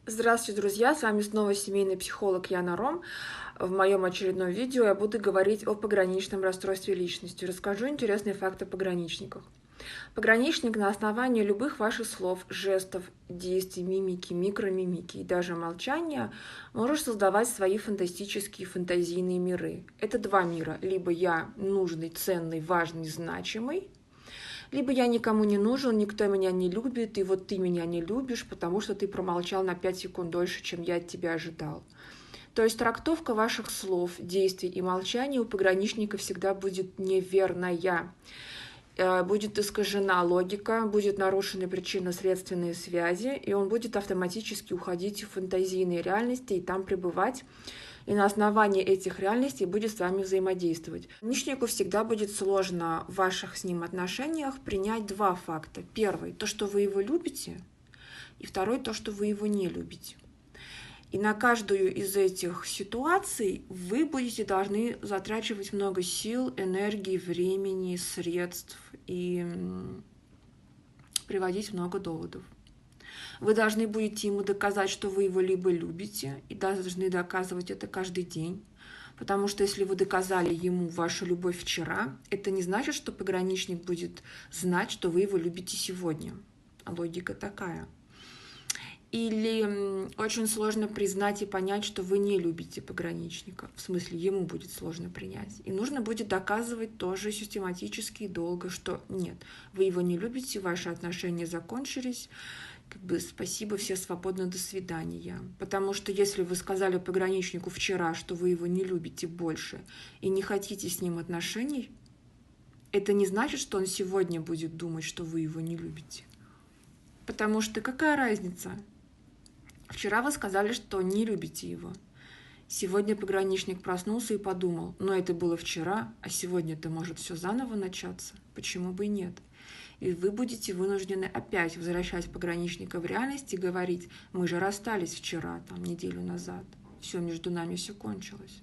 Здравствуйте, друзья! С вами снова семейный психолог Яна Ром. В моем очередном видео я буду говорить о пограничном расстройстве личности. Расскажу интересные факты о пограничниках. Пограничник на основании любых ваших слов, жестов, действий, мимики, микромимики и даже молчания может создавать свои фантастические фантазийные миры. Это два мира. Либо я нужный, ценный, важный, значимый, либо я никому не нужен, никто меня не любит, и вот ты меня не любишь, потому что ты промолчал на 5 секунд дольше, чем я от тебя ожидал. То есть трактовка ваших слов, действий и молчаний у пограничника всегда будет неверная. Будет искажена логика, будет нарушены причинно-следственные связи, и он будет автоматически уходить в фантазийные реальности и там пребывать, и на основании этих реальностей будет с вами взаимодействовать. Пограничнику всегда будет сложно в ваших с ним отношениях принять два факта. Первый – то, что вы его любите, и второй – то, что вы его не любите. И на каждую из этих ситуаций вы будете должны затрачивать много сил, энергии, времени, средств и приводить много доводов. Вы должны будете ему доказать, что вы его либо любите, и должны доказывать это каждый день. Потому что если вы доказали ему вашу любовь вчера, это не значит, что пограничник будет знать, что вы его любите сегодня. Логика такая. Или очень сложно признать и понять, что вы не любите пограничника. В смысле, ему будет сложно принять. И нужно будет доказывать тоже систематически и долго, что нет, вы его не любите, ваши отношения закончились, спасибо, все свободны, до свидания. Потому что если вы сказали пограничнику вчера, что вы его не любите больше и не хотите с ним отношений, это не значит, что он сегодня будет думать, что вы его не любите. Потому что какая разница? Вчера вы сказали, что не любите его. Сегодня пограничник проснулся и подумал, но это было вчера, а сегодня-то может все заново начаться. Почему бы и нет? И вы будете вынуждены опять возвращать пограничника в реальность и говорить, мы же расстались вчера, неделю назад, все между нами все кончилось.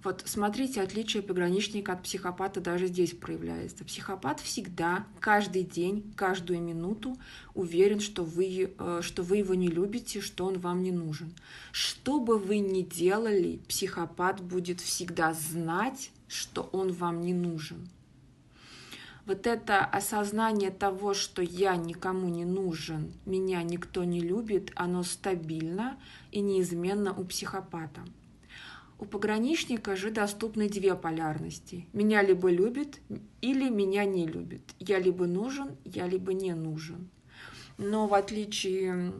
Вот смотрите, отличие пограничника от психопата даже здесь проявляется. Психопат всегда, каждый день, каждую минуту уверен, что вы его не любите, что он вам не нужен. Что бы вы ни делали, психопат будет всегда знать, что он вам не нужен. Вот это осознание того, что я никому не нужен, меня никто не любит, оно стабильно и неизменно у психопата. У пограничника же доступны две полярности. Меня либо любит, или меня не любит. Я либо нужен, я либо не нужен. Но в отличие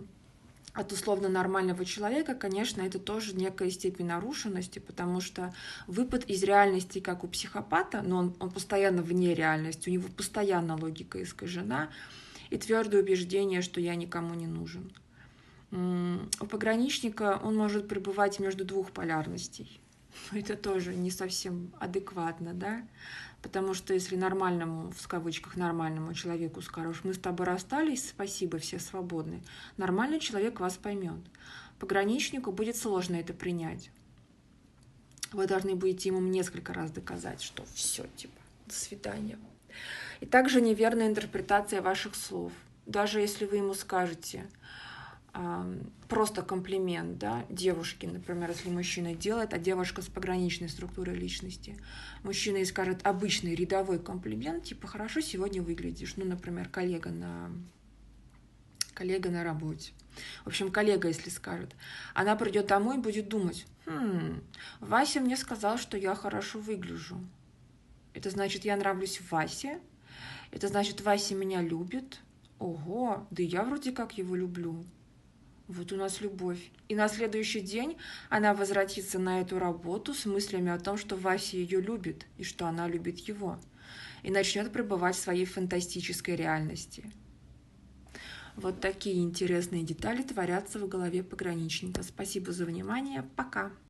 от условно нормального человека, конечно, это тоже некая степень нарушенности, потому что выпад из реальности, как у психопата, но он постоянно вне реальности, у него постоянно логика искажена, и твердое убеждение, что я никому не нужен. У пограничника он может пребывать между двух полярностей. Это тоже не совсем адекватно, да? Потому что если нормальному, в скавычках, нормальному человеку скажешь, мы с тобой расстались, спасибо, все свободны, нормальный человек вас поймет. Пограничнику будет сложно это принять. Вы должны будете ему несколько раз доказать, что все, до свидания. И также неверная интерпретация ваших слов. Даже если вы ему скажете просто комплимент, да, девушке, например, если мужчина делает, а девушка с пограничной структурой личности, мужчина ей скажет обычный рядовой комплимент, типа «хорошо сегодня выглядишь», например, коллега на работе. В общем, коллега, если скажет, она придет домой и будет думать, Вася мне сказал, что я хорошо выгляжу. Это значит, я нравлюсь Васе, это значит, Вася меня любит. Ого, да я вроде как его люблю. Вот у нас любовь. И на следующий день она возвратится на эту работу с мыслями о том, что Вася ее любит и что она любит его. И начнет пребывать в своей фантастической реальности. Вот такие интересные детали творятся в голове пограничника. Спасибо за внимание. Пока.